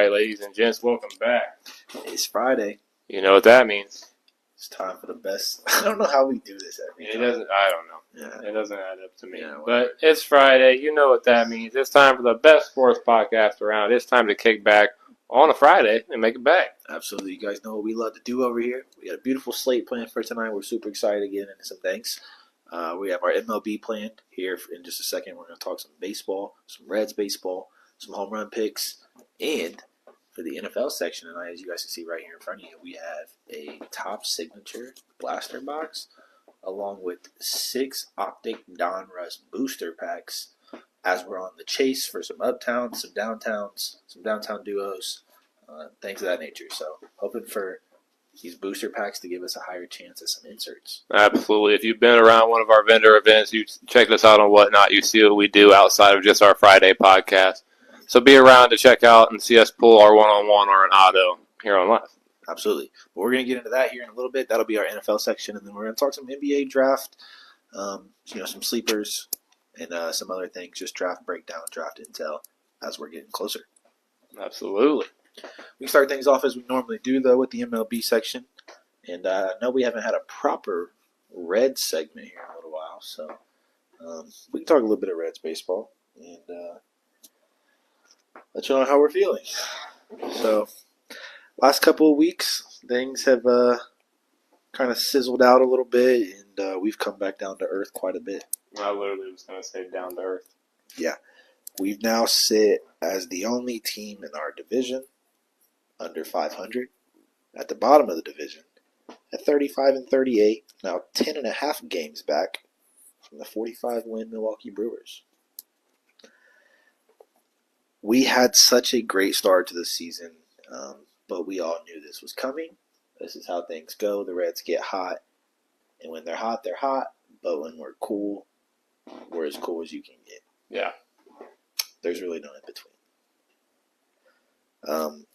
right, ladies and gents, welcome back. It's Friday. You know what that means. It's time for the best. I don't know how we do this every time. I don't know. Yeah. It doesn't add up to me. Yeah, but it's Friday. You know what that means. It's time for the best sports podcast around. It's time to kick back on a Friday and make it back. Absolutely. You guys know what we love to do over here. We got a beautiful slate planned for tonight. We're super excited to get into some things. We have our MLB planned here in just a second. We're going to talk some baseball, some Reds baseball, some home run picks, and for the NFL section tonight, as you guys can see right here in front of you, we have a top signature blaster box along with 6 Optic Donruss booster packs as we're on the chase for some uptowns, some downtowns, some downtown duos, things of that nature. So hoping for these booster packs to give us a higher chance at some inserts. Absolutely. If you've been around one of our vendor events, you checked us out on Whatnot, you see what we do outside of just our Friday podcast. So be around to check out and see us pull our one-on-one or an auto here on live. Absolutely. But we're going to get into that here in a little bit. That'll be our NFL section, and then we're going to talk some NBA draft, some sleepers, and some other things, just draft breakdown, draft intel as we're getting closer. Absolutely. We start things off as we normally do, though, with the MLB section. And I know we haven't had a proper Reds segment here in a little while, so we can talk a little bit of Reds baseball and let you know how we're feeling. So, last couple of weeks, things have kind of sizzled out a little bit, and we've come back down to earth quite a bit. I literally was going to say down to earth. Yeah. We've now sit as the only team in our division under 500 at the bottom of the division at 35-38, now 10.5 games back from the 45-win Milwaukee Brewers. We had such a great start to the season, but we all knew this was coming. This is how things go. The Reds get hot, and when they're hot, they're hot, but when we're cool, we're as cool as you can get. Yeah. There's really no in between.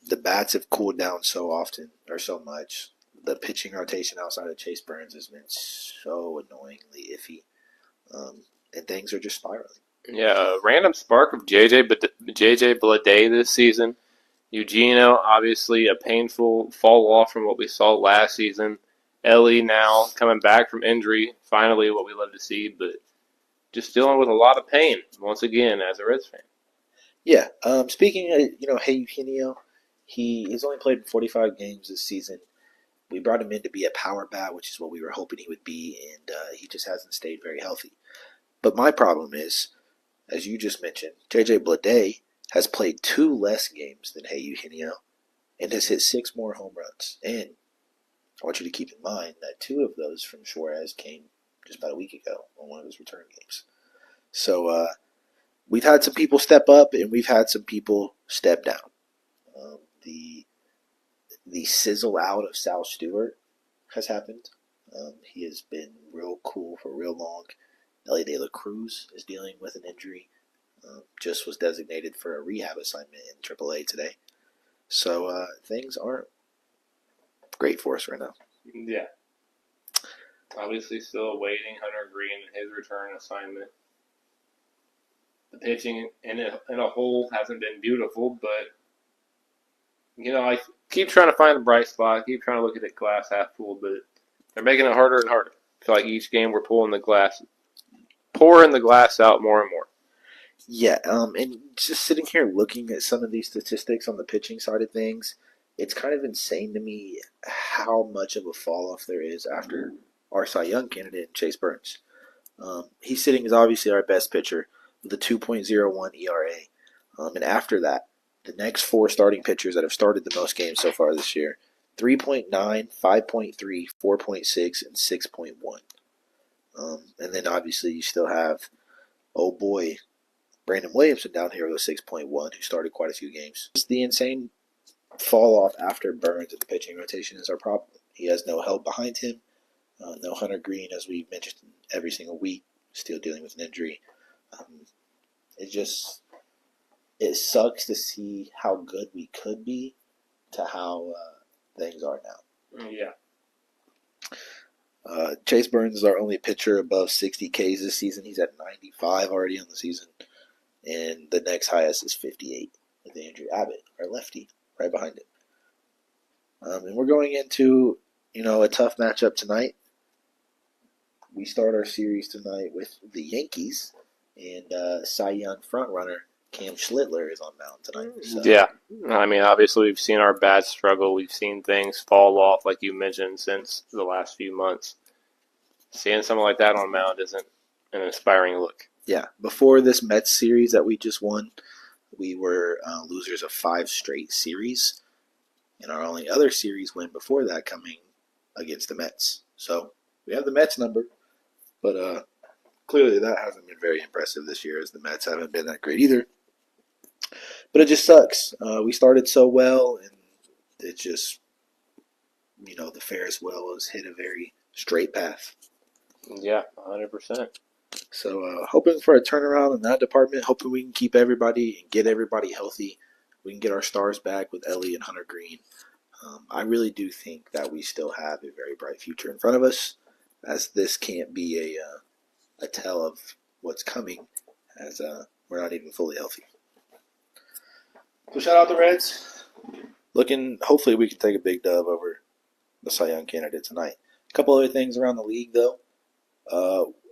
The bats have cooled down so often, or so much. The pitching rotation outside of Chase Burns has been so annoyingly iffy, and things are just spiraling. Yeah, a random spark of JJ Bleday this season. Eugenio, obviously a painful fall off from what we saw last season. Ellie now coming back from injury, finally what we love to see, but just dealing with a lot of pain once again as a Reds fan. Yeah. Speaking of, Eugenio, he has only played in 45 games this season. We brought him in to be a power bat, which is what we were hoping he would be, and he just hasn't stayed very healthy. But my problem is, as you just mentioned, JJ Bleday has played 2 less games than Eugenio and has hit 6 more home runs. And I want you to keep in mind that 2 of those from Suarez came just about a week ago on one of his return games. So we've had some people step up, and we've had some people step down. The sizzle out of Sal Stewart has happened. He has been real cool for real long. Ellie De La Cruz is dealing with an injury. Just was designated for a rehab assignment in AAA today. So things aren't great for us right now. Yeah. Obviously still awaiting Hunter Green and his return assignment. The pitching in a whole hasn't been beautiful, but, I keep trying to find the bright spot. I keep trying to look at the glass half full, but they're making it harder and harder. I feel like each game we're pouring the glass out more and more. Yeah, and just sitting here looking at some of these statistics on the pitching side of things, it's kind of insane to me how much of a fall-off there is after our Cy Young candidate, Chase Burns. He's sitting as obviously our best pitcher with a 2.01 ERA. And after that, the next 4 starting pitchers that have started the most games so far this year, 3.9, 5.3, 4.6, and 6.1. And then obviously you still have, oh boy, Brandon Williamson down here with a 6.1, who started quite a few games. It's the insane fall off after Burns at the pitching rotation is our problem. He has no help behind him. No Hunter Green, as we mentioned every single week, still dealing with an injury. It sucks to see how good we could be to how things are now. Yeah. Chase Burns is our only pitcher above 60 Ks this season. He's at 95 already on the season. And the next highest is 58 with Andrew Abbott, our lefty, right behind it. And we're going into, a tough matchup tonight. We start our series tonight with the Yankees, and Cy Young frontrunner Cam Schlittler is on mound tonight. So. Yeah, I mean, obviously we've seen our bats struggle. We've seen things fall off, like you mentioned, since the last few months. Seeing someone like that on mound isn't an inspiring look. Yeah, before this Mets series that we just won, we were losers of 5 straight series, and our only other series win before that coming against the Mets. So we have the Mets number, but clearly that hasn't been very impressive this year, as the Mets haven't been that great either. But it just sucks. We started so well, and it just, the Ferris wheel has hit a very straight path. Yeah, 100%. So hoping for a turnaround in that department, hoping we can keep everybody and get everybody healthy. We can get our stars back with Ellie and Hunter Green. I really do think that we still have a very bright future in front of us, as this can't be a tell of what's coming, as we're not even fully healthy. So shout out the Reds. Hopefully we can take a big dub over the Cy Young candidate tonight. A couple other things around the league, though.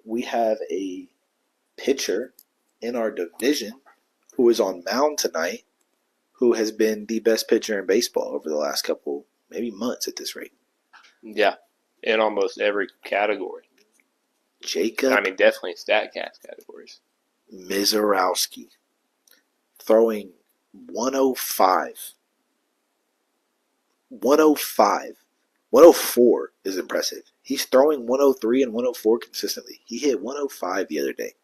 We have a pitcher in our division who is on mound tonight, who has been the best pitcher in baseball over the last couple, maybe months at this rate. Yeah, in almost every category. Definitely StatCast categories. Mizorowski throwing 105. 104 is impressive. He's throwing 103 and 104 consistently. He hit 105 the other day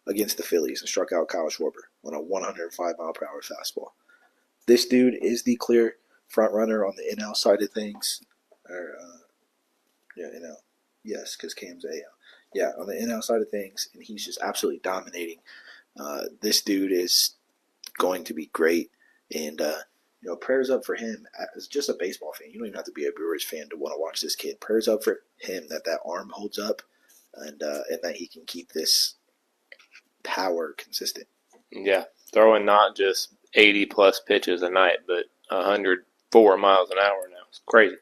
against the Phillies and struck out Kyle Schwarber on a 105-mile-per-hour fastball. This dude is the clear front runner on the NL side of things. NL. Yes, because Cam's AL. Yeah, on the NL side of things, and he's just absolutely dominating. This dude is going to be great, and prayers up for him as just a baseball fan. You don't even have to be a Brewers fan to want to watch this kid. Prayers up for him that arm holds up, and that he can keep this power consistent. Yeah, throwing not just 80-plus pitches a night, but 104 miles an hour now. It's crazy.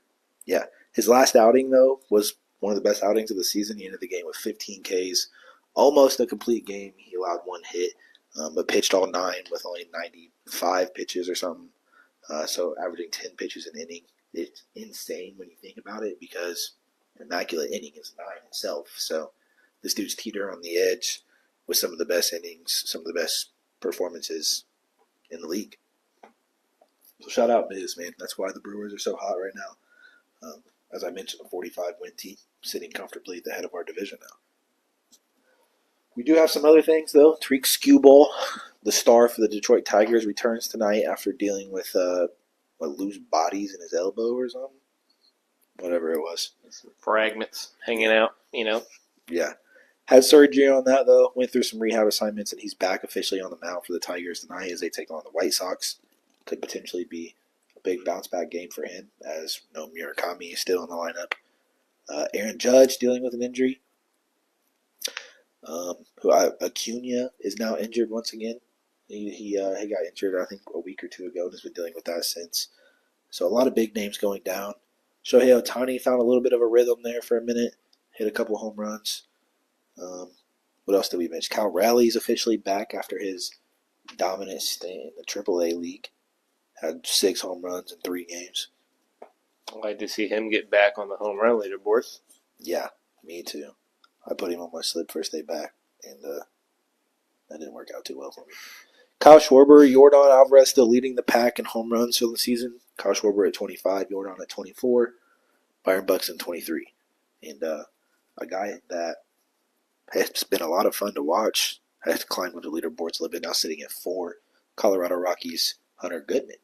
Yeah. His last outing, though, was one of the best outings of the season. He ended the game with 15 Ks, almost a complete game. He allowed 1 hit, but pitched all 9 with only 95 pitches or something. So averaging 10 pitches an inning. It's insane when you think about it, because an immaculate inning is 9 itself. So this dude's teeter on the edge with some of the best innings, some of the best performances in the league. So shout out Miz, man. That's why the Brewers are so hot right now. As I mentioned, a 45-win team sitting comfortably at the head of our division now. We do have some other things, though. Tariq Skubal, the star for the Detroit Tigers, returns tonight after dealing with loose bodies in his elbow or something. Whatever it was. Some fragments hanging out, Yeah. Had surgery on that, though. Went through some rehab assignments, and he's back officially on the mound for the Tigers tonight as they take on the White Sox. Could potentially be a big bounce-back game for him, as Murakami is still in the lineup. Aaron Judge dealing with an injury. Acuna is now injured once again. He got injured, I think, a week or two ago, and has been dealing with that since. So a lot of big names going down. Shohei Ohtani found a little bit of a rhythm there for a minute. Hit a couple home runs. What else did we mention? Cal Raleigh officially back after his dominant stint in the AAA league. Had 6 home runs in 3 games. I'd like to see him get back on the home run leaderboards. Yeah, me too. I put him on my slip first day back, and that didn't work out too well for me. Kyle Schwarber, Yordan Alvarez still leading the pack in home runs for the season. Kyle Schwarber at 25, Yordan at 24, Byron Buxton 23. And a guy that has been a lot of fun to watch, has climbed with the leaderboards a little bit, now sitting at 4. Colorado Rockies' Hunter Goodman,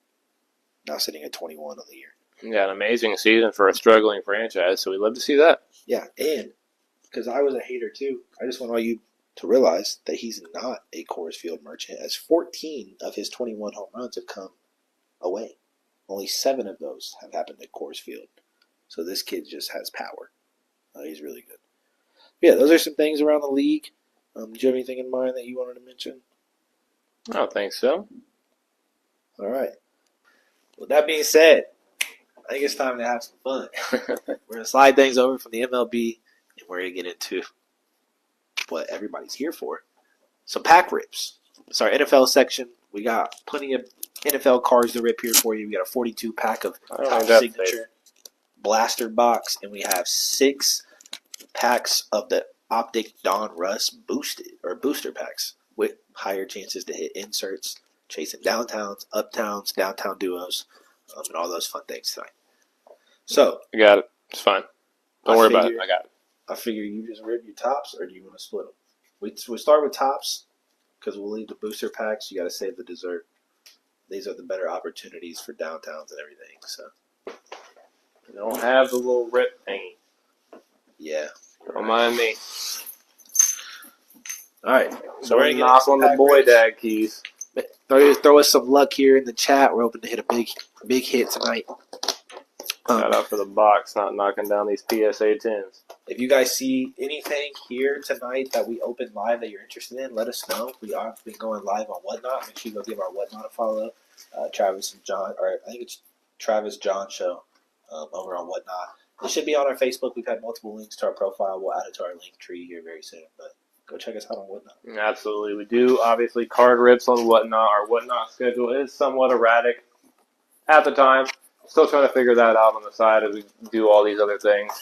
now sitting at 21 on the year. Yeah, an amazing season for a struggling franchise, so we'd love to see that. Yeah, and because I was a hater too, I just want all you to realize that he's not a Coors Field merchant, as 14 of his 21 home runs have come away. Only 7 of those have happened at Coors Field. So this kid just has power. He's really good. Yeah, those are some things around the league. Did you have anything in mind that you wanted to mention? I don't think so. All right. With that being said, I think it's time to have some fun. We're going to slide things over from the MLB, and we're going to get into what everybody's here for. Some pack rips. It's our NFL section. We got plenty of NFL cards to rip here for you. We got a 42 pack of top signature blaster box, and we have 6 packs of the Optic Don Russ booster packs with higher chances to hit inserts, chasing downtowns, uptowns, downtown duos, and all those fun things tonight. So I got it. It's fine. Don't worry about it. I got it. I figure you just rip your tops, or do you want to split them? We start with tops because we'll leave the booster packs. You got to save the dessert. These are the better opportunities for downtowns and everything. So you don't have the little rip thingy. Yeah. Don't mind me. All right. So we're going to knock on the boy dad keys. Throw us some luck here in the chat. We're hoping to hit a big hit tonight. Shout out for the box, not knocking down these PSA 10s. If you guys see anything here tonight that we open live that you're interested in, let us know. We are been going live on Whatnot. Make sure you go give our Whatnot a follow. Travis and John, or I think it's Travis Jon Show over on Whatnot. It should be on our Facebook. We've had multiple links to our profile. We'll add it to our link tree here very soon. But go check us out on Whatnot. Absolutely. We do, obviously, card rips on Whatnot. Our Whatnot schedule is somewhat erratic at the time. Still trying to figure that out on the side as we do all these other things.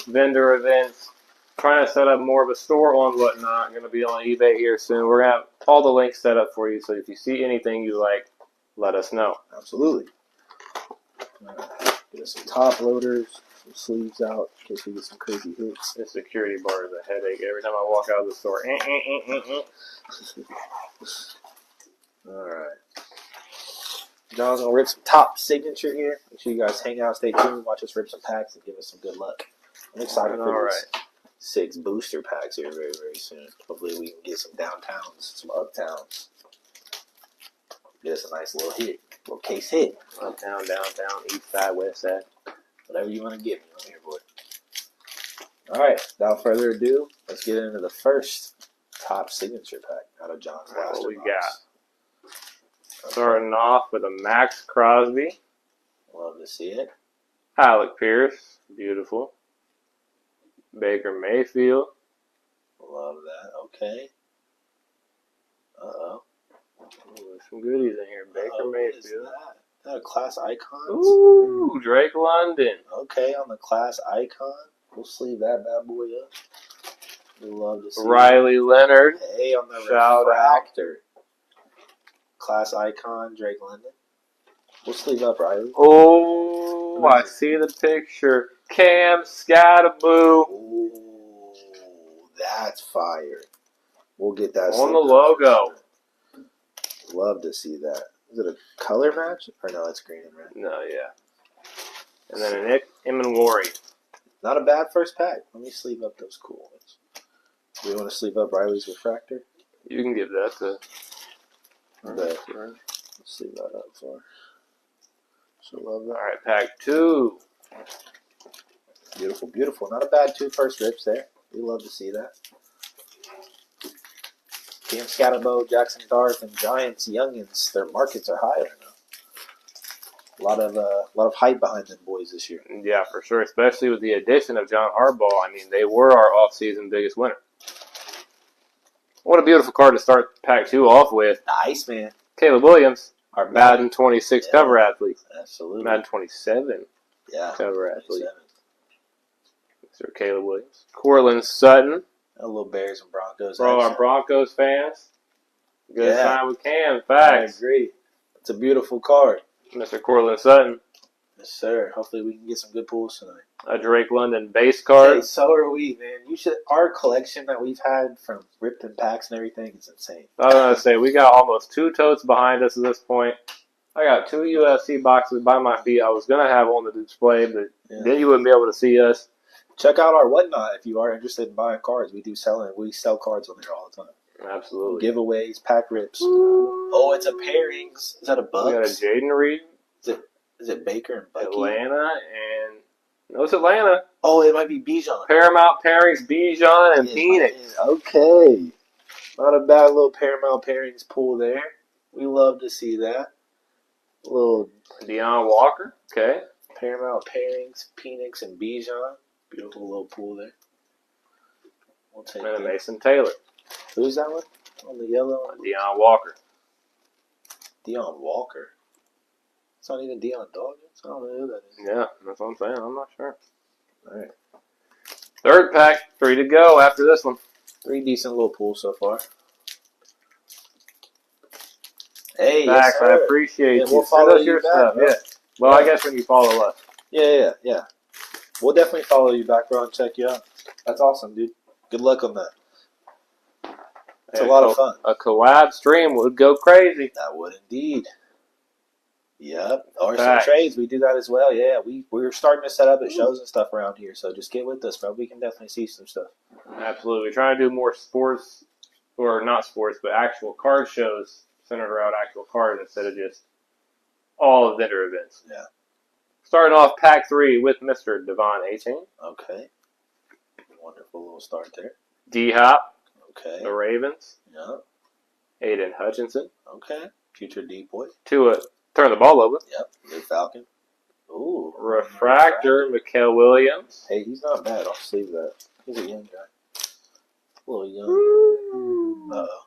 Vendor events. Trying to set up more of a store on Whatnot. Going to be on eBay here soon. We're going to have all the links set up for you. So if you see anything you like, let us know. Absolutely. Get us some top loaders, some sleeves out in case we get some crazy hits. This security bar is a headache every time I walk out of the store. All right. John's going to rip some top signature here. Make sure you guys hang out, stay tuned, watch us rip some packs, and give us some good luck. I'm excited for these 6 booster packs here very, very soon. Hopefully we can get some downtowns, some uptowns. Get us a nice little hit, little case hit. Uptown, downtown, east side, west side. Whatever you want to give me, I'm here for it. All right, without further ado, let's get into the first top signature pack out of John's blaster What we box. got? Starting off with a Max Crosby. Love to see it. Alec Pierce. Beautiful. Baker Mayfield. Love that. Okay. Uh-oh. There's some goodies in here. Baker Mayfield. What is that? Is that a class icon? Ooh, Drake London. Okay, on the class icon. We'll sleeve that bad boy up. We love to see Riley that. Leonard. Hey, on the Shout refractor. Class icon, Drake London. We'll sleeve up Riley. Oh, I see the picture. Cam Scattaboo. Ooh, that's fire. We'll get that On the logo. Love to see that. Is it a color match? Or no, it's green and red. No, yeah. And then an Emanwari. Not a bad first pack. Let me sleeve up those cool ones. Do we want to sleeve up Riley's refractor? You can give that to... Let's sleeve that up for her. So love that. All right, pack 2. Beautiful, beautiful. Not a bad 2 first rips there. We love to see that. Cam Scatterbo, Jackson Dart, and Giants youngins. Their markets are high right now. A lot of hype behind them boys this year. Yeah, for sure. Especially with the addition of John Harbaugh. I mean, they were our offseason biggest winner. What a beautiful card to start pack 2 off with. The Iceman. Caleb Williams, Our Madden 26 cover athlete. Absolutely. Madden 27 cover athlete. 27. Mr. Caleb Williams. Cortland Sutton. A little Bears and Broncos. For all our action. Broncos fans. Good Yeah. time with Cam. I Facts. agree. It's a beautiful card. Mr. Cortland Sutton. Yes, sir. Hopefully we can get some good pulls tonight. A Drake London base card. Hey, so are we, man. Our collection that we've had from ripped and packs and everything is insane. I was going to say, we got almost 2 totes behind us at this point. I got 2 UFC boxes by my feet I was going to have on the display, but then you wouldn't be able to see us. Check out our Whatnot if you are interested in buying cards. We sell cards on there all the time. Absolutely. Giveaways, pack rips. Oh, it's a pairings. Is that a Bucks? We got a Jaden Reed. Is it Baker and Bucky? Atlanta and... No, it's Atlanta. Oh, it might be Bijan. Paramount pairings, Bijan and Phoenix. Okay. Not a bad little Paramount pairings pool there. We love to see that. Little Deion Walker. Okay. Paramount pairings, Penix and Bijan. Beautiful little pool there. We'll take And that. Mason Taylor. Who's that one? On the yellow? Deion Walker. Deion Walker. It's not even Deion Dawkins. I don't know who that is. Yeah, that's what I'm saying. I'm not sure. All right. Third pack. 3 to go after this one. 3 decent little pools so far. Hey, Max, yes, sir. I appreciate Yeah, you. we'll Send follow us you your back, stuff. bro. Yeah. Well, Yeah. I guess when you follow us. Yeah. We'll definitely follow you back, bro, and check you out. That's awesome, dude. Good luck on that. It's a lot of fun. A collab stream would go crazy. That would indeed. Yep. Or Facts. some trades. We do that as well. Yeah, we're starting to set up at shows and stuff around here. So just get with us, bro. We can definitely see some stuff. Absolutely. We're trying to do more sports, or not sports, but actual card shows centered around actual cards instead of just all vendor events. Yeah. Starting off pack 3 with Mr. Devon 18. Okay. Wonderful little start there. D-Hop, Okay. the Ravens. Yeah. Aiden Hutchinson. Okay. Future D-boy. Tua, turn the ball over. Yep. New Falcon. Ooh. Refractor, Mikael Williams. Hey, he's not bad. I'll sleeve that. He's a young guy. A little young. Uh-oh.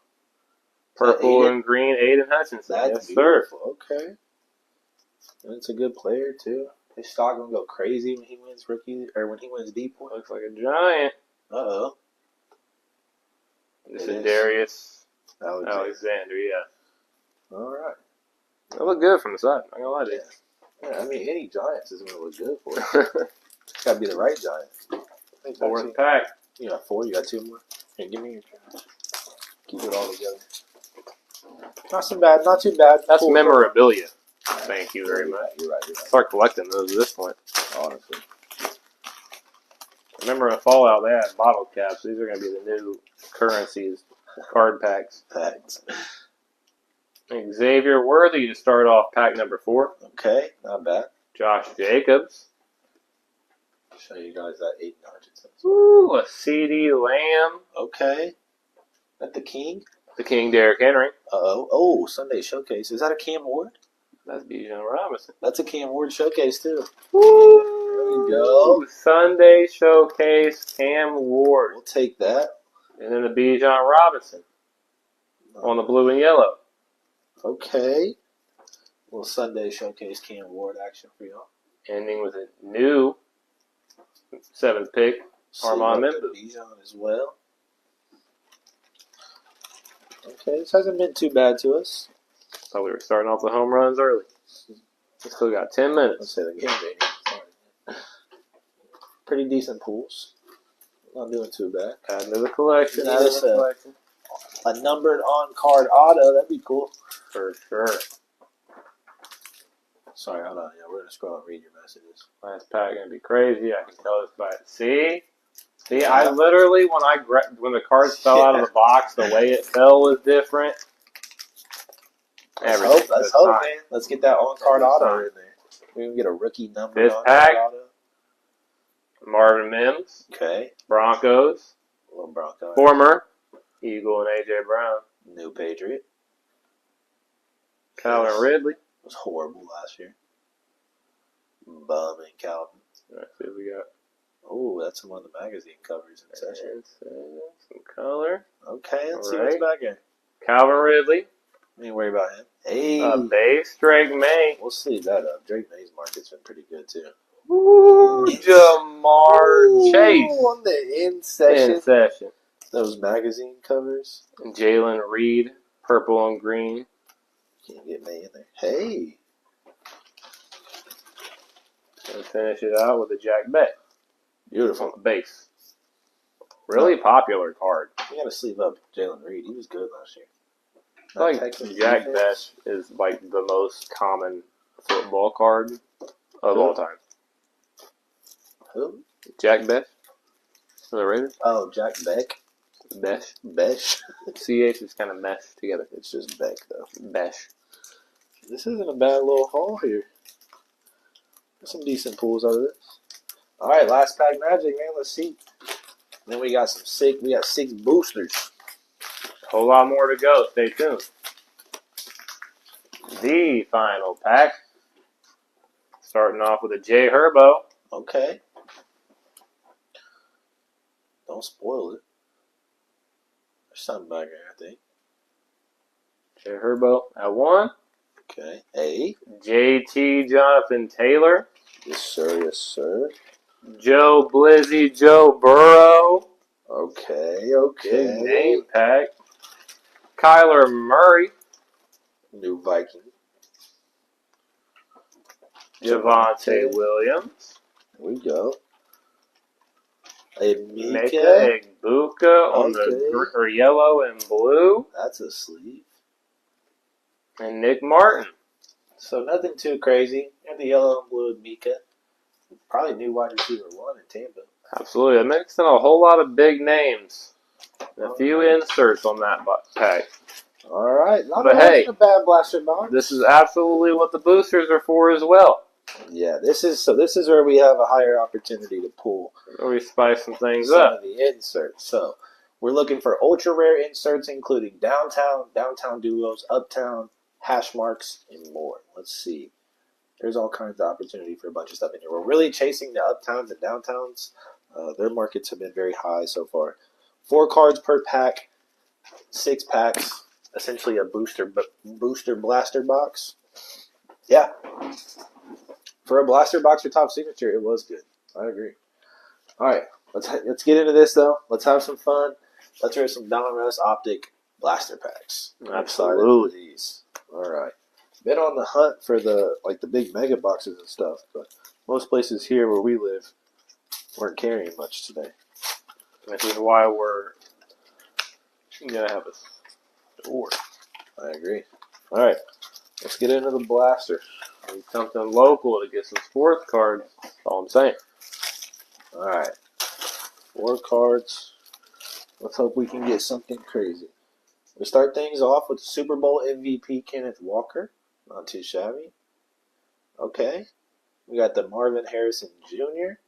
Purple and green, Aiden Hutchinson. That's yes, sir. beautiful. Okay. And it's a good player, too. His stock gonna go crazy when he wins rookie, or when he wins D-boy. Looks like a giant. Uh-oh. This is Darius Alexander, yeah. All right. They look good from the side. I'm gonna lie to you. Yeah, I mean, any Giants is going to look good for it. It's got to be the right Giant. Fourth pack. You got 4. You got 2 more. Here, give me your trash. Keep it all together. Not so bad. Not too bad. That's cool. memorabilia. Thank you very much. You're right. Start collecting those at this point. Honestly. Remember in Fallout they had bottle caps. These are going to be the new currencies, card packs. Thanks. Xavier Worthy to start off pack number 4. Okay, not bad. Josh Jacobs. Show you guys that 8 Hutchinson. Ooh, a CD Lamb. Okay. That the King? The King Derrick Henry. Uh-oh. Oh, Sunday Showcase. Is that a Cam Ward? That's Bijan Robinson. That's a Cam Ward Showcase, too. Woo! There we go. Sunday Showcase Cam Ward. We'll take that. And then the Bijan Robinson on the blue and yellow. Okay. Little Sunday Showcase Cam Ward action for y'all. Ending with a new 7th pick, Armand Membu. Bijan as well. Okay, this hasn't been too bad to us. So we were starting off the home runs early. We still got 10 Let's minutes. say the game rating. Pretty decent pools. Not doing too bad. Adding to the collection. Need us a numbered on-card auto. That'd be cool. For sure. Sorry, hold on. Yeah, we're going to scroll and read your messages. Last pack gonna be crazy. I can tell this by See, I literally when the cards fell out of the box, the way it fell was different. Let's hope, man. Let's get that on-card auto in there. We can get a rookie number this on pack. auto. Marvin Mims. Okay. Broncos. Little Bronco. Former Eagle and AJ Brown. New Patriot. Calvin Ridley. Was horrible last year. Bumming Calvin. Let's see what we got. Oh, that's one of the magazine covers in session. Some color. Okay, let's see what's back here. Calvin Ridley. Ain't worry about him. Hey. Base Drake May. We'll sleeve that up. Drake May's market's been pretty good, too. Ooh, Jamar Chase. On the in session. In session. Those magazine covers. And Jalen Reed. Purple and green. Can't get May in there. Hey. And finish it out with a Jack Beck. Beautiful. On the base. Really popular card. You got to sleeve up Jalen Reed. He was good last year. I think Jack Beck is like the most common football card of all time. Who? Jack Beck? For the Raiders? Oh, Jack Beck. Besh. Besh. CH is kind of meshed together. It's just Beck, though. Besh. This isn't a bad little haul here. There's some decent pulls out of this. All right, last pack magic, man. Let's see. Then we got some sick. We got 6 boosters. A whole lot more to go. Stay tuned. The final pack. Starting off with a J Herbo. Okay. Don't spoil it. There's something back here, I think. J Herbo at 1. Okay. A. JT Jonathan Taylor. Yes, sir. Yes, sir. Joe Blizzy Joe Burrow. Okay. Okay. Big name pack. Kyler Murray. New Viking. Javonte Williams. Here we go. A Mika Egbuka on the yellow and blue. That's a sleeve. And Nick Martin. So nothing too crazy. And the yellow and blue and Mika. Probably new wide receiver 1 in Tampa. Absolutely. It makes it a whole lot of big names. And a few inserts on that pack. All right. Not But hey, a bad blaster box. This is absolutely what the boosters are for as well. Yeah, this is where we have a higher opportunity to pull. We spice some things some up. Of the inserts. So we're looking for ultra rare inserts, including downtown duos, uptown, hash marks, and more. Let's see. There's all kinds of opportunity for a bunch of stuff in here. We're really chasing the uptowns and downtowns. Their markets have been very high so far. 4 cards per pack, 6 packs, essentially a booster blaster box. Yeah. For a blaster box or top signature, it was good. I agree. All right, let's get into this though. Let's have some fun. Let's rip some Donruss Optic blaster packs. Absolutely. These. All right. Been on the hunt for the big mega boxes and stuff, but most places here where we live weren't carrying much today. Which is why we're gonna have a store. I agree. All right, let's get into the blaster. Need something local to get some sports cards. That's all I'm saying. All right, 4 cards. Let's hope we can get something crazy. We start things off with the Super Bowl MVP Kenneth Walker. Not too shabby. Okay. We got the Marvin Harrison Jr.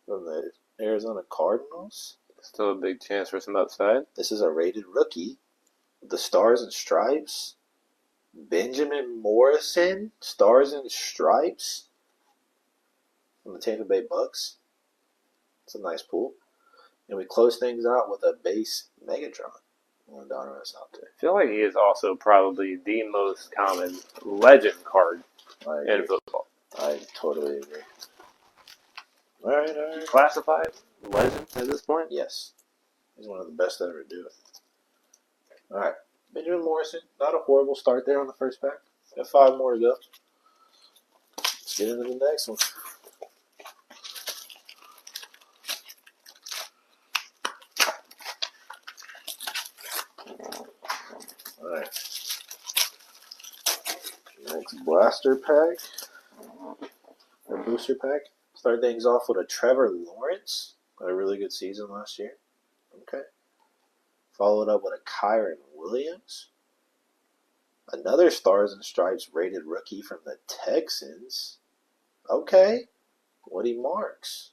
from the Arizona Cardinals. Still a big chance for some upside. This is a rated rookie. The Stars and Stripes. Benjamin Morrison, Stars and Stripes from the Tampa Bay Bucks. It's a nice pull. And we close things out with a base Megatron. Donruss out there. I feel like he is also probably the most common legend card in football. I totally agree. All right. Classified legend at this point? Yes. He's one of the best to ever do it. All right. Benjamin Morrison, not a horrible start there on the first pack. Got 5 more to go. Let's get into the next one. All right. Next blaster pack. Or booster pack. Start things off with a Trevor Lawrence. Had a really good season last year. Okay. Followed up with a Kyron Williams. Another Stars and Stripes rated rookie from the Texans. Okay. Woody Marks.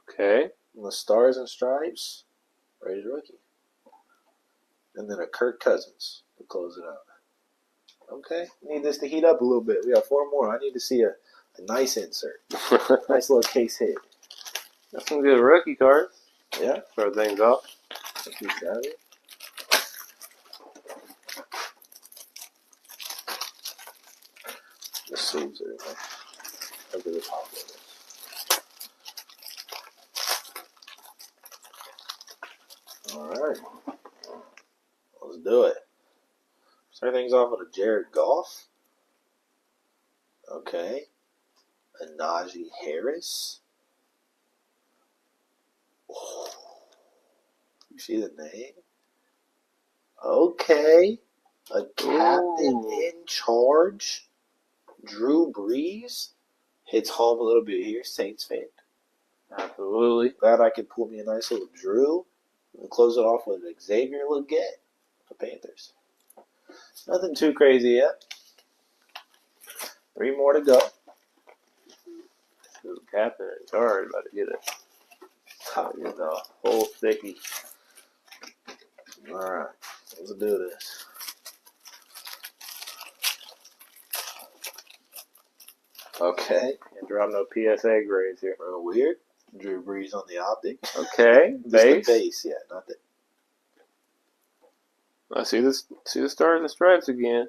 Okay. From the Stars and Stripes rated rookie. And then a Kirk Cousins to close it out. Okay. Need this to heat up a little bit. We got 4 more. I need to see a nice insert. Nice little case hit. Got some good rookie cards. Yeah. Start things off. You savvy. The sleeves are in there. Look at the top of it. Alright. Let's do it. Start things off with a Jared Goff. Okay. A Najee Harris. Oh. You see the name? Okay. A captain in charge. Drew Brees. Hits home a little bit here. Saints fan. Absolutely. Glad I could pull me a nice little Drew. And close it off with Xavier Legette. The Panthers. Nothing too crazy yet. 3 more to go. Ooh, captain in charge. About to get it. Get the whole sticky. Alright. Let's do this. Okay. Can't drop no PSA grades here. Real weird. Drew Brees on the Optic. Okay, Just base. the base, yeah, not the. I see this. See the stars and stripes again.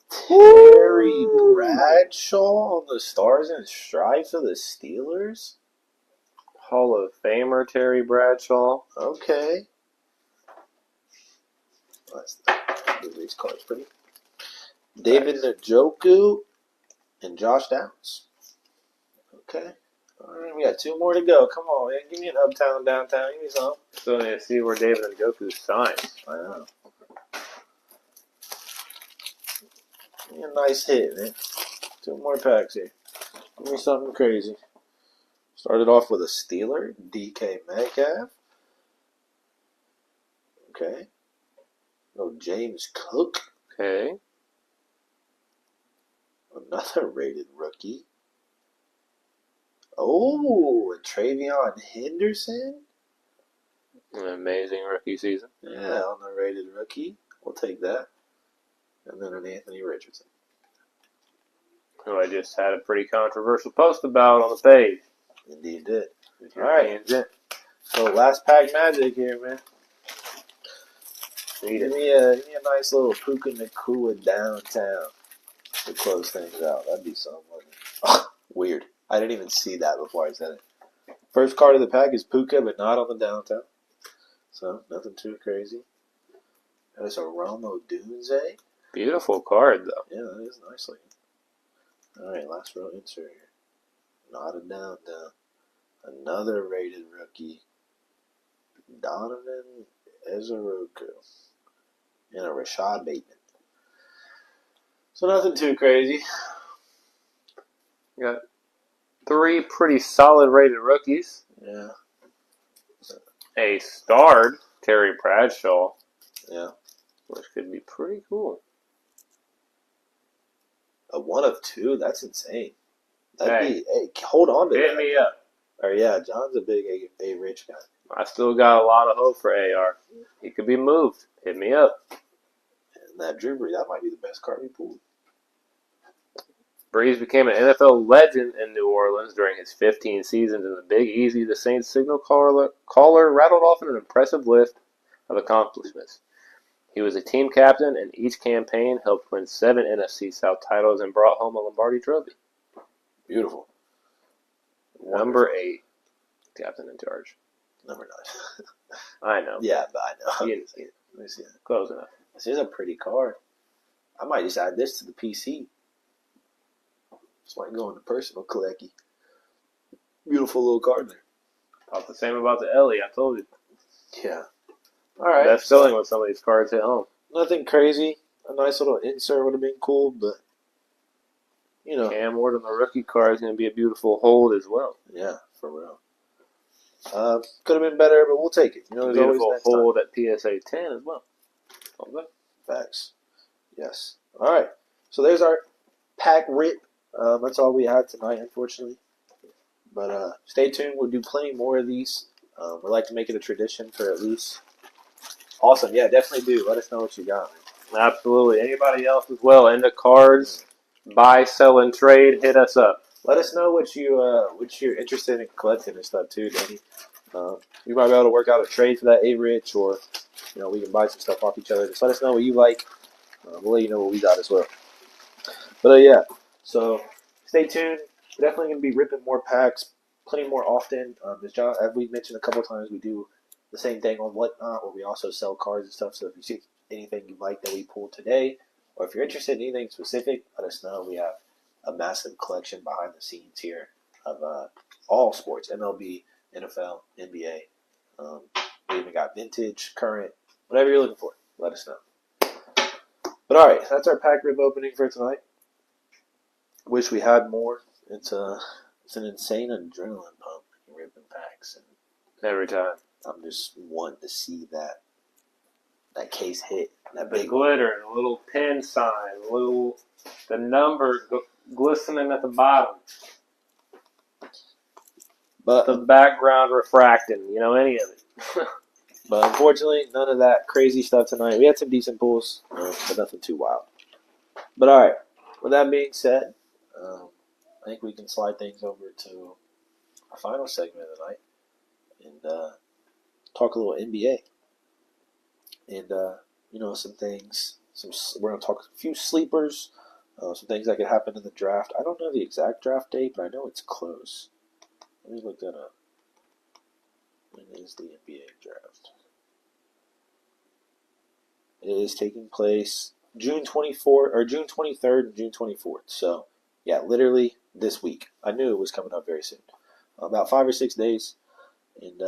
Terry Bradshaw on the Stars and Stripes of the Steelers. Hall of Famer Terry Bradshaw. Okay. That's these cards pretty. David Njoku and Josh Downs. Okay. All right, we got 2 more to go. Come on, man. Give me an uptown, downtown. Give me something. Still need to see where David Njoku signs. I know. Give me a nice hit, man. 2 more packs here. Give me something crazy. Started off with a Steeler, DK Metcalf. Okay. No James Cook. Okay. Another rated rookie. Oh, a Travion Henderson. An amazing rookie season. Yeah, on the rated rookie. We'll take that. And then an Anthony Richardson. Who I just had a pretty controversial post about on the page. Indeed did. All right. So last pack magic here, man. Need Give it. me a nice little Puka Nakua downtown to close things out. That'd be something. Weird. I didn't even see that before I said it. First card of the pack is Puka, but not on the downtown. So nothing too crazy. There's a Romo Dunze. Beautiful card though. Yeah, that is nice looking. All right, last row insert here. Not a downtown. Another rated rookie. Donovan Ezeroku. And a Rashad Bateman. So nothing too crazy. Got 3 pretty solid rated rookies. Yeah. A starred Terry Bradshaw. Yeah. Which could be pretty cool. A 1 of 2? That's insane. That'd Hey. be. Hey, hold on to Hit that. me up. Or yeah, John's a big A rich guy. I still got a lot of hope for AR. He could be moved. Hit me up. And that Drew Brees, that might be the best card we pulled. Brees became an NFL legend in New Orleans during his 15 seasons in the Big Easy. The Saints signal caller rattled off an impressive list of accomplishments. He was a team captain in each campaign, helped win 7 NFC South titles, and brought home a Lombardi trophy. Beautiful. Number 8, captain in charge. Number 9. I know. Yeah, but I know. You- Let me see that. Close enough. This is a pretty card. I might just add this to the PC. This might go into personal collecting. Beautiful little card there. Thought the same about the Ellie. I told you. Yeah. All right. Best selling with some of these cards hit home. Nothing crazy. A nice little insert would have been cool, but you know. Cam Ward on the rookie card is going to be a beautiful hold as well. Yeah, for real. Could have been better, but we'll take it. You know, there's always Beautiful next time. hold at PSA 10 as well. Okay. Facts. Yes. All right. So there's our pack rip. That's all we had tonight, unfortunately. But stay tuned. We'll do plenty more of these. We'd like to make it a tradition for at least. Awesome. Yeah, definitely do. Let us know what you got, man. Absolutely. Anybody else as well into cards, buy, sell, and trade, hit us up. Let us know what you're interested in collecting and stuff too, Danny. We might be able to work out a trade for that A-Rich, or we can buy some stuff off each other. Just let us know what you like. We'll let you know what we got as well. But yeah, so stay tuned. We're definitely going to be ripping more packs, plenty more often. As we mentioned a couple of times, we do the same thing on Whatnot, where we also sell cards and stuff. So if you see anything you like that we pulled today, or if you're interested in anything specific, let us know. We have a massive collection behind the scenes here of all sports, MLB, NFL, NBA. We even got vintage, current, whatever you're looking for. Let us know. But all right, that's our pack rip opening for tonight. Wish we had more. It's an insane adrenaline pump ripping packs, and Every time. I'm just wanting to see that case hit, that The big glitter, the little pin sign, the number glistening at the bottom, But the background refracting, any of it. But unfortunately, none of that crazy stuff tonight. We had some decent pulls, but nothing too wild. But all right, with that being said, I think we can slide things over to our final segment of the night and talk a little NBA and some things. We're gonna talk a few sleepers, some things that could happen in the draft. I don't know the exact draft date, but I know it's close. Let me look that up. When is the NBA draft? It is taking place June 24th or June 23rd and June 24th. So, yeah, literally this week. I knew it was coming up very soon. About 5 or 6 days. And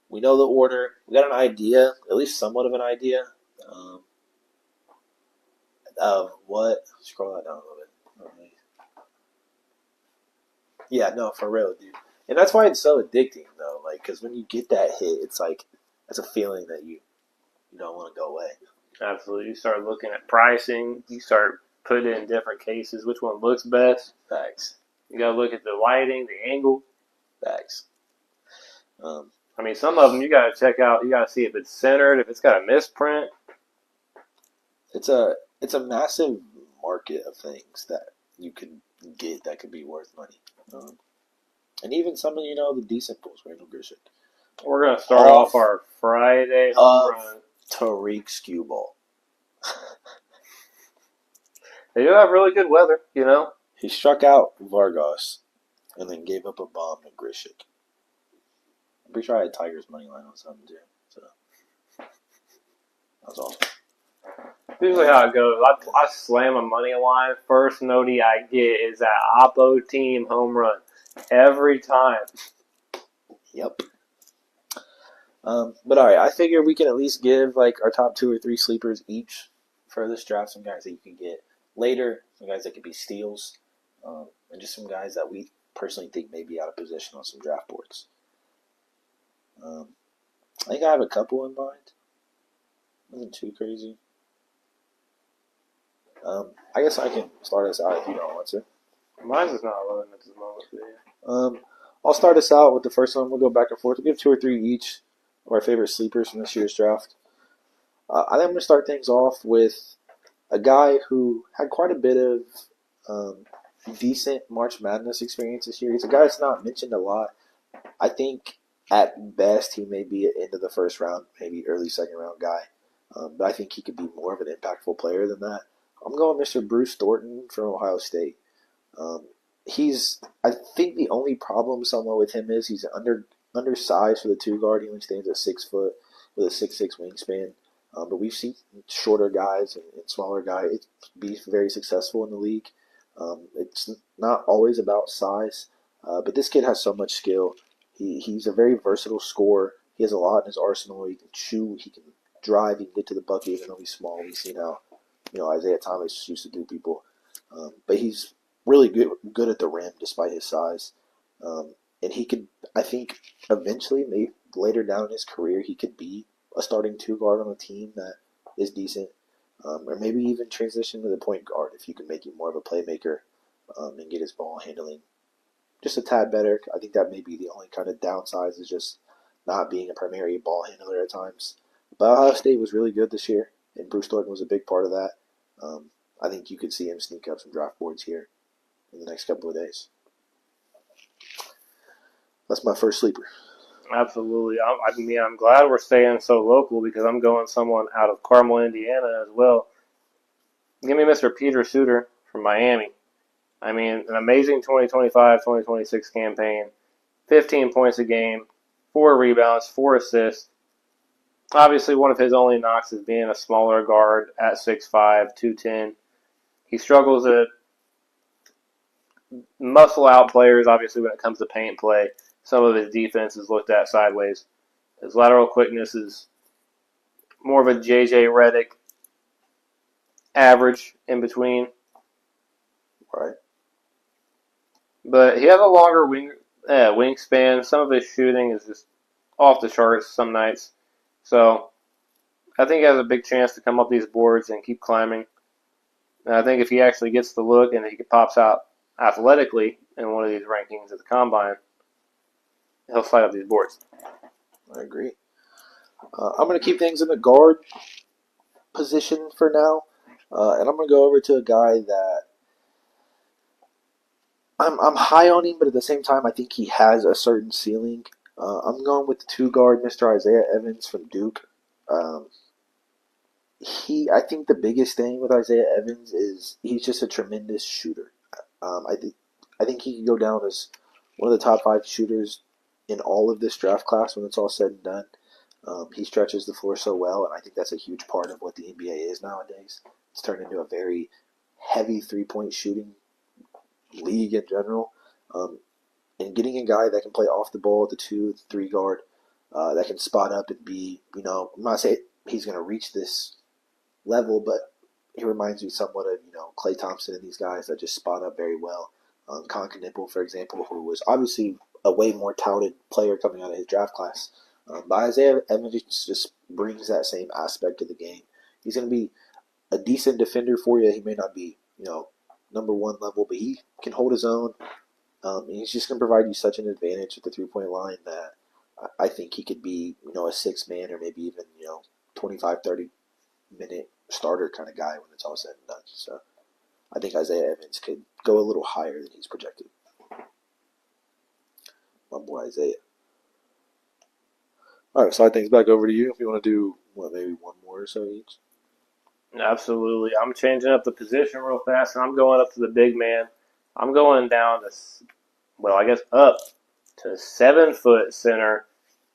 we know the order. We got an idea, at least somewhat of an idea, of what. Scroll that down a little bit. Yeah, no, for real, dude. And that's why it's so addicting, though. Like, because when you get that hit, it's like, that's a feeling that you don't want to go away. Absolutely. You start looking at pricing. You start putting in different cases. Which one looks best? Facts. You got to look at the lighting, the angle. Facts. I mean, some of them you got to check out. You got to see if it's centered, if it's got a misprint. It's a massive market of things that you can get that could be worth money. And even some of the decent bulls, Randall Grisham. We're going to start off our Friday home run. Tariq Skubal. They do have really good weather, He struck out Vargas and then gave up a bomb to Grisham. I'm pretty sure I had Tigers money line on something too. So that was awesome. Usually how it goes, I slam a money line. First noti I get is that Oppo team home run. Every time. Yep. But all right, I figure we can at least give like our top 2 or 3 sleepers each for this draft. Some guys that you can get later, some guys that could be steals, and just some guys that we personally think may be out of position on some draft boards. I think I have a couple in mind. Nothing too crazy. I guess I can start us out if you don't want to. Mine's is not loading at this moment. I'll start us out with the first one. We'll go back and forth. We'll give 2 or 3 each of our favorite sleepers from this year's draft. I think I'm going to start things off with a guy who had quite a bit of decent March Madness experience this year. He's a guy that's not mentioned a lot. I think at best he may be an end of the first round, maybe early second round guy. But I think he could be more of an impactful player than that. I'm going Mr. Bruce Thornton from Ohio State. I think the only problem somewhat with him is he's undersized for the 2 guard. He only stands at 6 foot with a 6'6" wingspan. But we've seen shorter guys and smaller guys be very successful in the league. It's not always about size, but this kid has so much skill. He's a very versatile scorer. He has a lot in his arsenal. He can shoot. He can drive. He can get to the bucket even though he's small. We've seen how Isaiah Thomas used to do people. But he's really good at the rim despite his size. And he could, I think, eventually, maybe later down in his career, he could be a starting 2 guard on a team that is decent. Or maybe even transition to the point guard if you can make him more of a playmaker and get his ball handling just a tad better. I think that may be the only kind of downside is just not being a primary ball handler at times. But Ohio State was really good this year, and Bruce Thornton was a big part of that. I think you could see him sneak up some draft boards here in the next couple of days. That's my first sleeper. Absolutely. I'm glad we're staying so local because I'm going someone out of Carmel, Indiana as well. Give me Mr. Peter Suter from Miami. I mean, an amazing 2025-2026 campaign. 15 points a game, 4 rebounds, 4 assists. Obviously, one of his only knocks is being a smaller guard at 6'5", 210. He struggles to muscle out players, obviously, when it comes to paint play. Some of his defense is looked at sideways. His lateral quickness is more of a J.J. Redick average in between. Right. But he has a longer wingspan. Some of his shooting is just off the charts some nights. So I think he has a big chance to come up these boards and keep climbing. And I think if he actually gets the look and he pops out athletically in one of these rankings at the Combine, he'll slide up these boards. I agree. I'm going to keep things in the guard position for now. And I'm going to go over to a guy that I'm high on him, but at the same time, I think he has a certain ceiling. I'm going with the two guard, Mr. Isaiah Evans from Duke. Um, I think the biggest thing with Isaiah Evans is he's just a tremendous shooter. I think he can go down as one of the top 5 shooters in all of this draft class when it's all said and done. He stretches the floor so well, and I think that's a huge part of what the NBA is nowadays. It's turned into a very heavy 3-point shooting league in general. Um, and getting a guy that can play off the ball at the 2, 3 guard, that can spot up and be, I'm not saying he's going to reach this level, but he reminds me somewhat of, Klay Thompson and these guys that just spot up very well. Conker Nipple, for example, who was obviously a way more touted player coming out of his draft class. But Isaiah Evans just brings that same aspect to the game. He's going to be a decent defender for you. He may not be, number 1 level, but he can hold his own. And he's just going to provide you such an advantage at the 3-point line that I think he could be, a 6-man or maybe even, 25, 30-minute starter kind of guy when it's all said and done. So I think Isaiah Evans could go a little higher than he's projected. My boy Isaiah. All right, slide things back over to you if you want to do, maybe one more or so each. Absolutely. I'm changing up the position real fast, and I'm going up to the big man. I'm going down to, up to 7-foot center,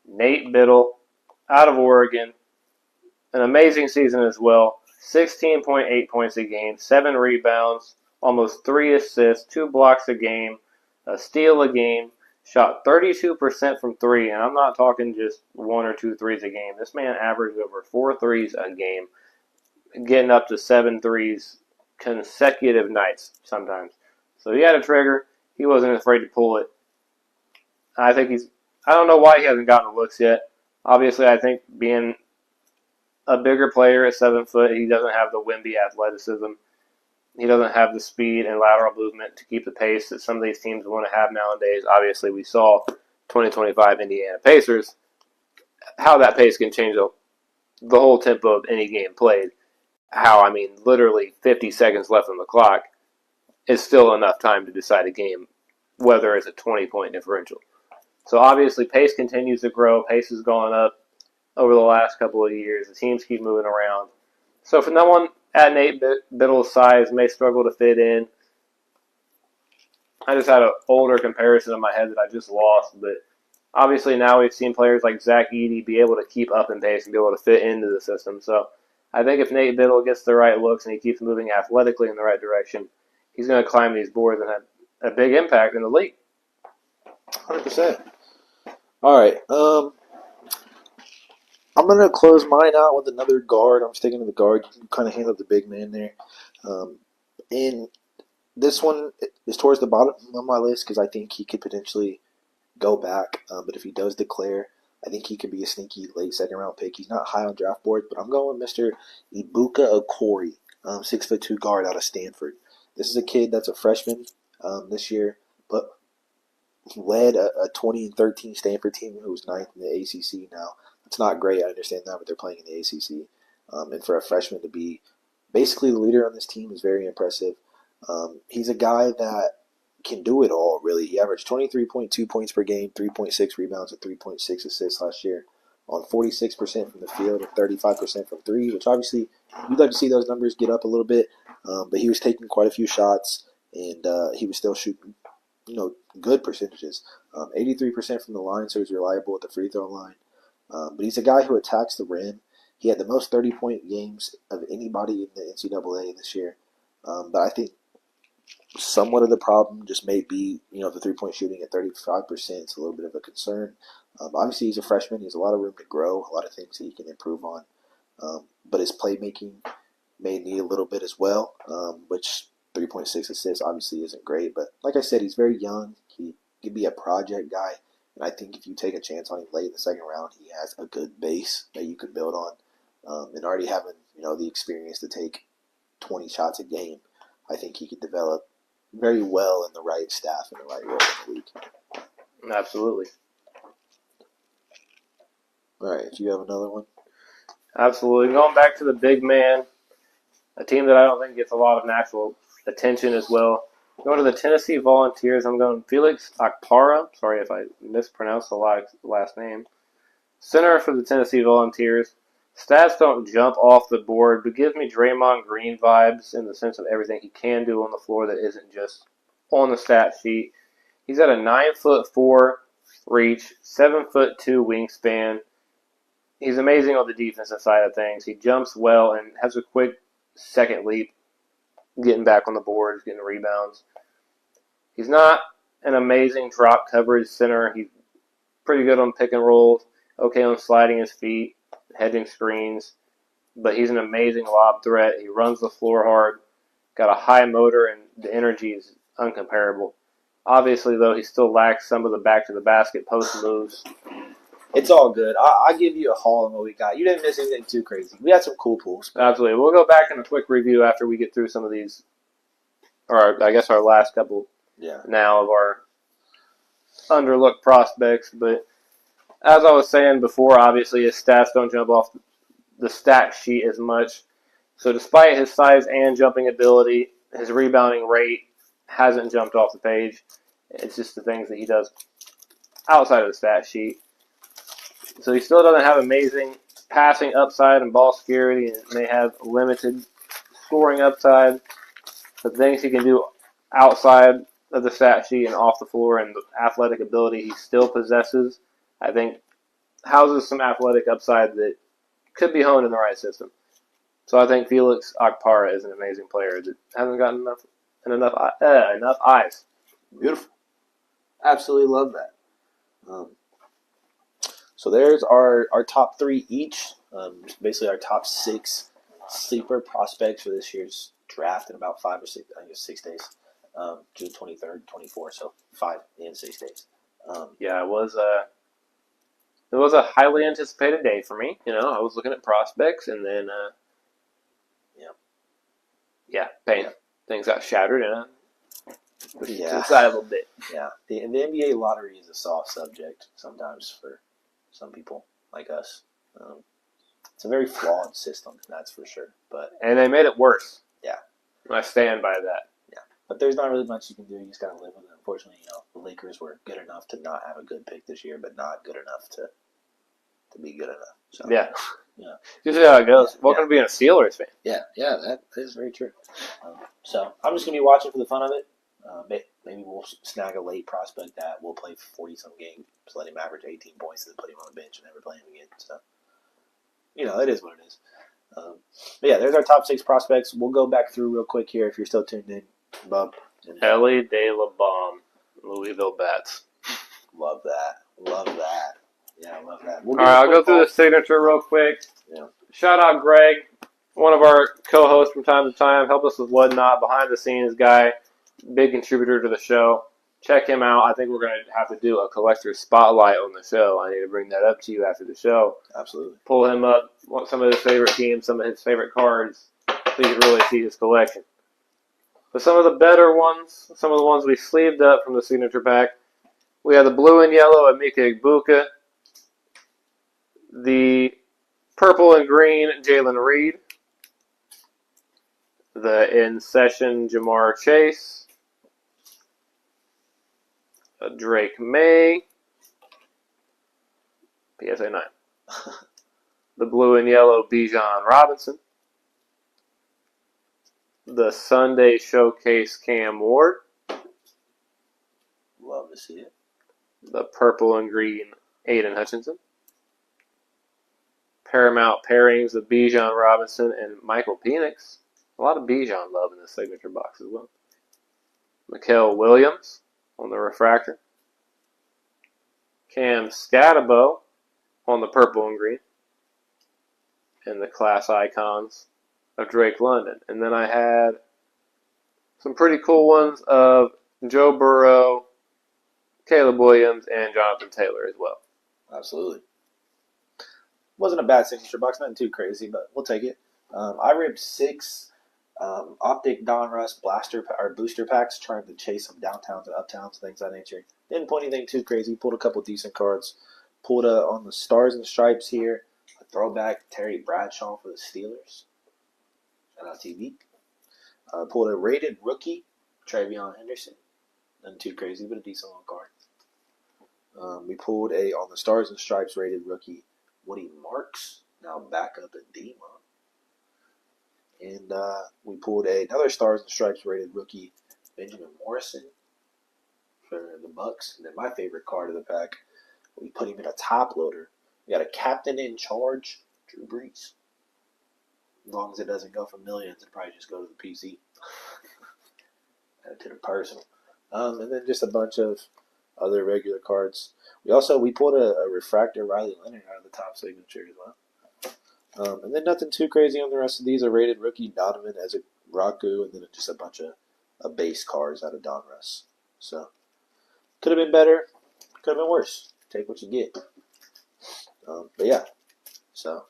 Nate Biddle, out of Oregon. An amazing season as well. 16.8 points a game, 7 rebounds, almost 3 assists, 2 blocks a game, a steal a game. Shot 32% from 3, and I'm not talking just 1 or 2 threes a game. This man averaged over 4 threes a game, getting up to 7 threes consecutive nights sometimes. So he had a trigger. He wasn't afraid to pull it. I don't know why he hasn't gotten the looks yet. Obviously, I think being a bigger player at 7 foot, he doesn't have the Wemby athleticism. He doesn't have the speed and lateral movement to keep the pace that some of these teams want to have nowadays. Obviously, we saw 2025 Indiana Pacers, how that pace can change the whole tempo of any game played. Literally 50 seconds left on the clock is still enough time to decide a game, whether it's a 20-point differential. So obviously, pace continues to grow. Pace has gone up over the last couple of years. The teams keep moving around. So for no one at Nate Biddle's size may struggle to fit in. I just had an older comparison in my head that I just lost, but obviously now we've seen players like Zach Edey be able to keep up in pace and be able to fit into the system. So I think if Nate Biddle gets the right looks and he keeps moving athletically in the right direction, he's going to climb these boards and have a big impact in the league. 100%. All right. I'm going to close mine out with another guard. I'm sticking to the guard. You can kind of handle the big man there. And this one is towards the bottom of my list because I think he could potentially go back. But if he does declare, I think he could be a sneaky late second-round pick. He's not high on draft boards, but I'm going with Mr. Ibuka Okori, 6'2" guard out of Stanford. This is a kid that's a freshman this year, but led a 20-13 Stanford team who's 9th in the ACC now. It's not great, I understand that, but they're playing in the ACC. And for a freshman to be basically the leader on this team is very impressive. He's a guy that can do it all, really. He averaged 23.2 points per game, 3.6 rebounds, and 3.6 assists last year on 46% from the field and 35% from 3, which obviously you'd like to see those numbers get up a little bit. But he was taking quite a few shots, and he was still shooting good percentages. 83% from the line, so he's reliable at the free throw line. But he's a guy who attacks the rim. He had the most 30-point games of anybody in the NCAA this year. But I think somewhat of the problem just may be, the three-point shooting at 35%. It's a little bit of a concern. Obviously, he's a freshman. He has a lot of room to grow, a lot of things that he can improve on. But his playmaking may need a little bit as well, which 3.6 assists obviously isn't great. But like I said, he's very young. He could be a project guy. And I think if you take a chance on him late in the second round, he has a good base that you can build on. And already having, the experience to take 20 shots a game, I think he could develop very well in the right staff and the right role in the league. Absolutely. All right, do you have another one? Absolutely. Going back to the big man, a team that I don't think gets a lot of natural attention as well. Going to the Tennessee Volunteers, I'm going Felix Akpara. Sorry if I mispronounced the last name. Center for the Tennessee Volunteers. Stats don't jump off the board, but gives me Draymond Green vibes in the sense of everything he can do on the floor that isn't just on the stat sheet. He's got a 9'4" reach, 7'2" wingspan. He's amazing on the defensive side of things. He jumps well and has a quick second leap, getting back on the boards, getting rebounds. He's not an amazing drop coverage center. He's pretty good on pick and rolls, okay on sliding his feet, hedging screens, but he's an amazing lob threat. He runs the floor hard, got a high motor, and the energy is uncomparable. Obviously, though, he still lacks some of the back-to-the-basket post moves. It's all good. I give you a haul on what we got. You didn't miss anything too crazy. We had some cool pools. Absolutely. We'll go back in a quick review after we get through some of these, or I guess our last couple now of our underlooked prospects. But as I was saying before, obviously his stats don't jump off the stat sheet as much. So despite his size and jumping ability, his rebounding rate hasn't jumped off the page. It's just the things that he does outside of the stat sheet. So he still doesn't have amazing passing upside and ball security, and may have limited scoring upside. The things he can do outside of the stat sheet and off the floor and the athletic ability he still possesses, I think houses some athletic upside that could be honed in the right system. So I think Felix Akpara is an amazing player that hasn't gotten enough eyes. Beautiful. Absolutely love that. So there's our top three each. Basically our top 6 sleeper prospects for this year's draft in about 5 or 6, I guess 6 days. June 23rd, 24th, so 5 and 6 days. It was a highly anticipated day for me. You know, I was looking at prospects, and then things got shattered, and I pushed to the side a little bit. Yeah, the NBA lottery is a soft subject sometimes for some people like us. It's a very flawed system, that's for sure. And they made it worse. Yeah. I stand by that. Yeah. But there's not really much you can do. You just got to live with it. Unfortunately, the Lakers were good enough to not have a good pick this year, but not good enough to be good enough. So, yeah. Just how it goes. Welcome to being a Steelers fan. Yeah, that is very true. So I'm just going to be watching for the fun of it. Maybe we'll snag a late prospect that will play 40-some games, just let him average 18 points, and then put him on the bench and never play him again. So, it is what it is. But yeah, there's our top 6 prospects. We'll go back through real quick here if you're still tuned in, Bub. Ellie De La Bombe, Louisville Bats. Love that. Yeah, I love that. All right, I'll go through the signature real quick. Yeah. Shout out Greg, one of our co-hosts from time to time. Help us with whatnot, behind the scenes guy, big contributor to the show. Check him out. I think we're going to have to do a collector's spotlight on the show. I need to bring that up to you after the show. Absolutely. Pull him up, some of his favorite teams, some of his favorite cards, so you can really see his collection. But some of the better ones, some of the ones we sleeved up from the signature pack, we have the blue and yellow Emeka Egbuka, the purple and green Jalen Reed, the in-session Jamar Chase, a Drake May, PSA 9, the blue and yellow Bijan Robinson, the Sunday Showcase Cam Ward, love to see it, the purple and green Aiden Hutchinson, Paramount pairings of Bijan Robinson and Michael Penix. A lot of Bijan love in the signature box as well. Mikael Williams on the refractor. Cam Scatabo on the purple and green. And the class icons of Drake London. And then I had some pretty cool ones of Joe Burrow, Caleb Williams, and Jonathan Taylor as well. Absolutely. Wasn't a bad signature box, nothing too crazy, but we'll take it. I ripped 6 Optic Donruss booster packs, trying to chase some downtowns and uptowns, things of that nature. Didn't pull anything too crazy. Pulled a couple decent cards. Pulled on the Stars and Stripes here, a throwback Terry Bradshaw for the Steelers. Shout out TV. Pulled a rated rookie Travion Henderson. Nothing too crazy, but a decent little card. We pulled a on the Stars and Stripes rated rookie Woody Marks, now back up at D-Mon. And we pulled another Stars and Stripes rated rookie Benjamin Morrison for the Bucks. And then my favorite card of the pack, we put him in a top loader. We got a captain in charge, Drew Brees. As long as it doesn't go for millions, it'll probably just go to the PC. To the personal. And then just a bunch of other regular cards. We pulled a refractor Riley Leonard out of the top signature as well. And then nothing too crazy on the rest of these. A rated rookie Donovan as a Raku, and then just a bunch of base cards out of Donruss. So could have been better, could have been worse. Take what you get. But yeah, so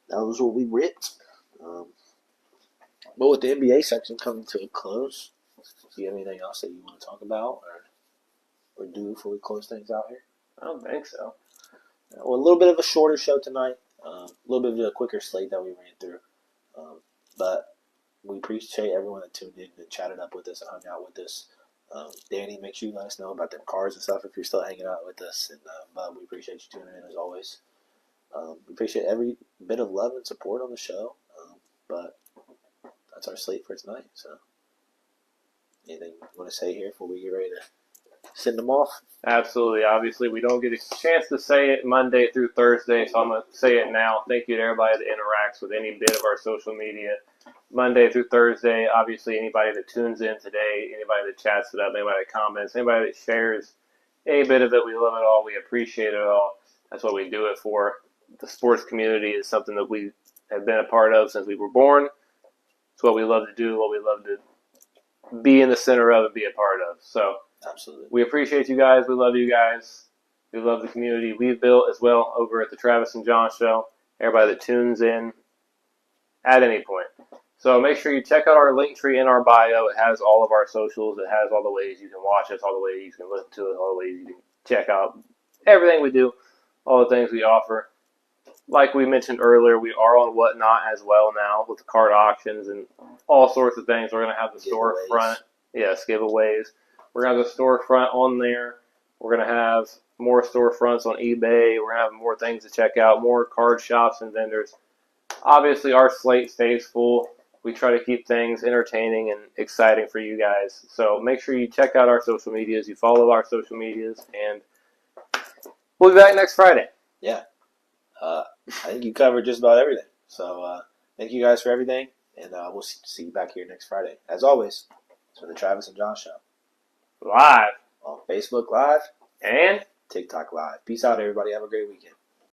that was what we writ. But with the NBA section coming to a close, do you have anything else that you want to talk about or do before we close things out here? I don't think so. Well, a little bit of a shorter show tonight. A little bit of a quicker slate that we ran through. But we appreciate everyone that tuned in and chatted up with us and hung out with us. Danny, make sure you let us know about them cars and stuff if you're still hanging out with us. And Bub, we appreciate you tuning in as always. We appreciate every bit of love and support on the show. But that's our slate for tonight. So, anything you want to say here before we get ready to send them off? Absolutely. Obviously, we don't get a chance to say it Monday through Thursday, so I'm going to say it now. Thank you to everybody that interacts with any bit of our social media Monday through Thursday. Obviously, anybody that tunes in today, anybody that chats it up, anybody that comments, anybody that shares any bit of it, we love it all. We appreciate it all. That's what we do it for. The sports community is something that we have been a part of since we were born. It's what we love to do, what we love to be in the center of and be a part of. So absolutely, we appreciate you guys. We love you guys. We love the community we've built as well over at the Travis and Jon Show. Everybody that tunes in at any point. So make sure you check out our link tree in our bio. It has all of our socials. It has all the ways you can watch us, all the ways you can listen to us, all the ways you can check out everything we do, all the things we offer. Like we mentioned earlier, we are on Whatnot as well now with the card auctions and all sorts of things. We're going to have the storefront. Yes, giveaways. We're going to have the storefront on there. We're going to have more storefronts on eBay. We're going to have more things to check out, more card shops and vendors. Obviously, our slate stays full. We try to keep things entertaining and exciting for you guys. So make sure you check out our social medias. You follow our social medias. And we'll be back next Friday. Yeah. I think you covered just about everything. So thank you guys for everything. And we'll see you back here next Friday. As always, it's for the Travis and Jon Show. Live. On Facebook Live. And TikTok Live. Peace out, everybody. Have a great weekend.